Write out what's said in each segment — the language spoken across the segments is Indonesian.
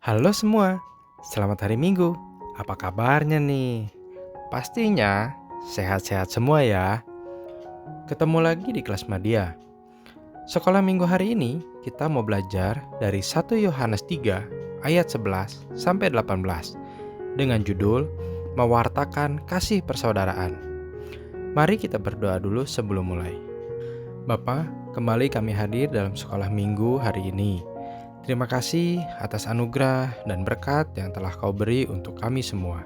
Halo semua, selamat hari Minggu. Apa kabarnya nih? Pastinya sehat-sehat semua ya. Ketemu lagi di kelas Madia. Sekolah Minggu hari ini kita mau belajar dari 1 Yohanes 3 ayat 11 sampai 18 dengan judul Mewartakan Kasih Persaudaraan. Mari kita berdoa dulu sebelum mulai. Bapa, kembali kami hadir dalam sekolah Minggu hari ini. Terima kasih atas anugerah dan berkat yang telah Kau beri untuk kami semua.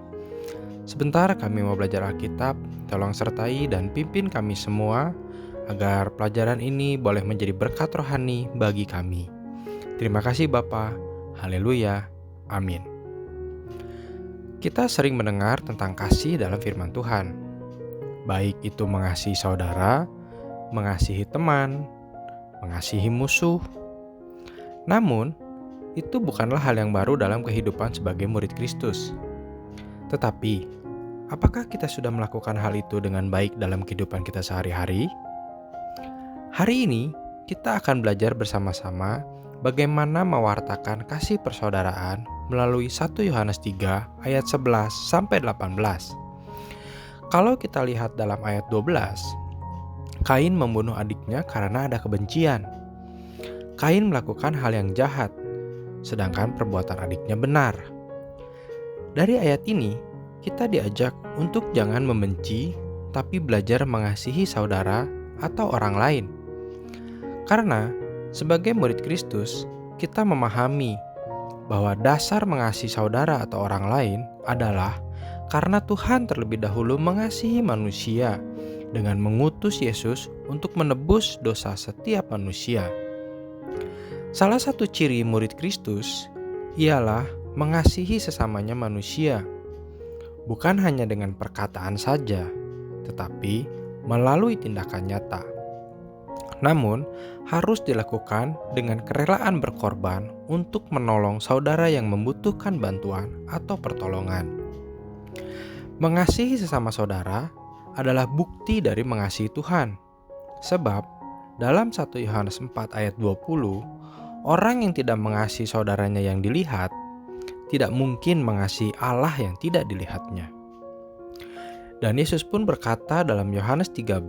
Sebentar kami mau belajar Alkitab, tolong sertai dan pimpin kami semua agar pelajaran ini boleh menjadi berkat rohani bagi kami. Terima kasih Bapa. Haleluya. Amin. Kita sering mendengar tentang kasih dalam firman Tuhan. Baik itu mengasihi saudara, mengasihi teman, mengasihi musuh. Namun, itu bukanlah hal yang baru dalam kehidupan sebagai murid Kristus. Tetapi, apakah kita sudah melakukan hal itu dengan baik dalam kehidupan kita sehari-hari? Hari ini, kita akan belajar bersama-sama bagaimana mewartakan kasih persaudaraan melalui 1 Yohanes 3 ayat 11 sampai 18. Kalau kita lihat dalam ayat 12, Kain membunuh adiknya karena ada kebencian. Kain melakukan hal yang jahat, sedangkan perbuatan adiknya benar. Dari ayat ini, kita diajak untuk jangan membenci, tapi belajar mengasihi saudara atau orang lain. Karena sebagai murid Kristus, kita memahami bahwa dasar mengasihi saudara atau orang lain adalah karena Tuhan terlebih dahulu mengasihi manusia dengan mengutus Yesus untuk menebus dosa setiap manusia. Salah satu ciri murid Kristus ialah mengasihi sesamanya manusia, bukan hanya dengan perkataan saja, tetapi melalui tindakan nyata. Namun, harus dilakukan dengan kerelaan berkorban untuk menolong saudara yang membutuhkan bantuan atau pertolongan. Mengasihi sesama saudara adalah bukti dari mengasihi Tuhan, sebab dalam 1 Yohanes 4 ayat 20, orang yang tidak mengasihi saudaranya yang dilihat, tidak mungkin mengasihi Allah yang tidak dilihatnya. Dan Yesus pun berkata dalam Yohanes 13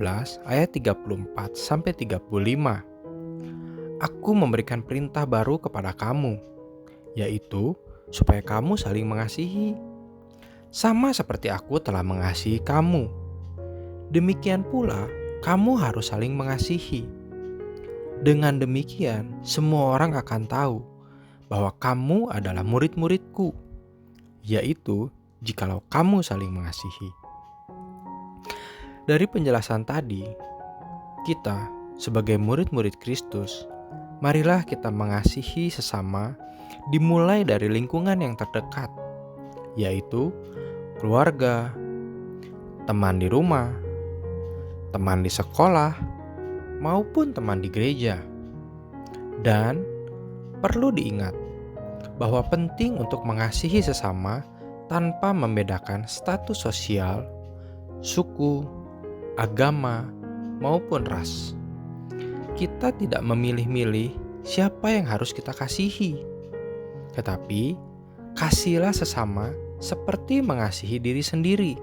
ayat 34 sampai 35, Aku memberikan perintah baru kepada kamu, yaitu supaya kamu saling mengasihi. Sama seperti aku telah mengasihi kamu. Demikian pula, kamu harus saling mengasihi. Dengan demikian, semua orang akan tahu bahwa kamu adalah murid-muridku, yaitu jikalau kamu saling mengasihi. Dari penjelasan tadi, kita sebagai murid-murid Kristus, marilah kita mengasihi sesama dimulai dari lingkungan yang terdekat, yaitu keluarga, teman di rumah, teman di sekolah, maupun teman di gereja. Dan perlu diingat bahwa penting untuk mengasihi sesama tanpa membedakan status sosial, suku, agama, maupun ras. Kita tidak memilih-milih siapa yang harus kita kasihi, tetapi kasihilah sesama seperti mengasihi diri sendiri.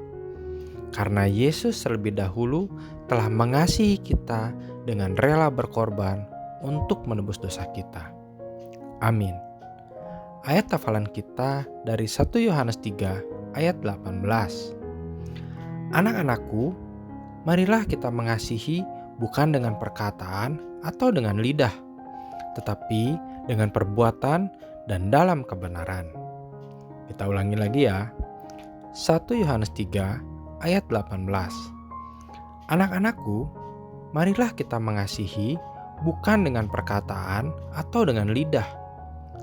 Karena Yesus terlebih dahulu telah mengasihi kita dengan rela berkorban untuk menebus dosa kita. Amin. Ayat hafalan kita dari 1 Yohanes 3 ayat 18. Anak-anakku, marilah kita mengasihi bukan dengan perkataan atau dengan lidah, tetapi dengan perbuatan dan dalam kebenaran. Kita ulangi lagi ya. 1 Yohanes 3 ayat 18. Anak-anakku, marilah kita mengasihi bukan dengan perkataan atau dengan lidah,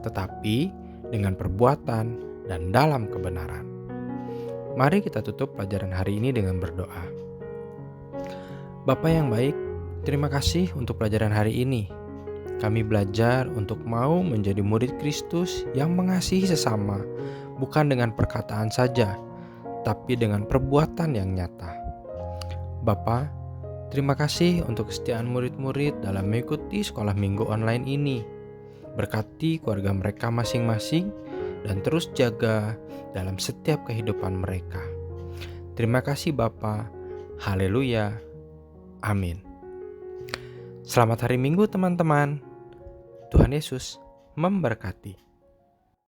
tetapi dengan perbuatan dan dalam kebenaran. Mari kita tutup pelajaran hari ini dengan berdoa. Bapa yang baik, terima kasih untuk pelajaran hari ini. Kami belajar untuk mau menjadi murid Kristus yang mengasihi sesama, bukan dengan perkataan saja, tapi dengan perbuatan yang nyata. Bapa, terima kasih untuk kesetiaan murid-murid dalam mengikuti sekolah minggu online ini. Berkati keluarga mereka masing-masing dan terus jaga dalam setiap kehidupan mereka. Terima kasih Bapa. Haleluya. Amin. Selamat hari Minggu teman-teman. Tuhan Yesus memberkati.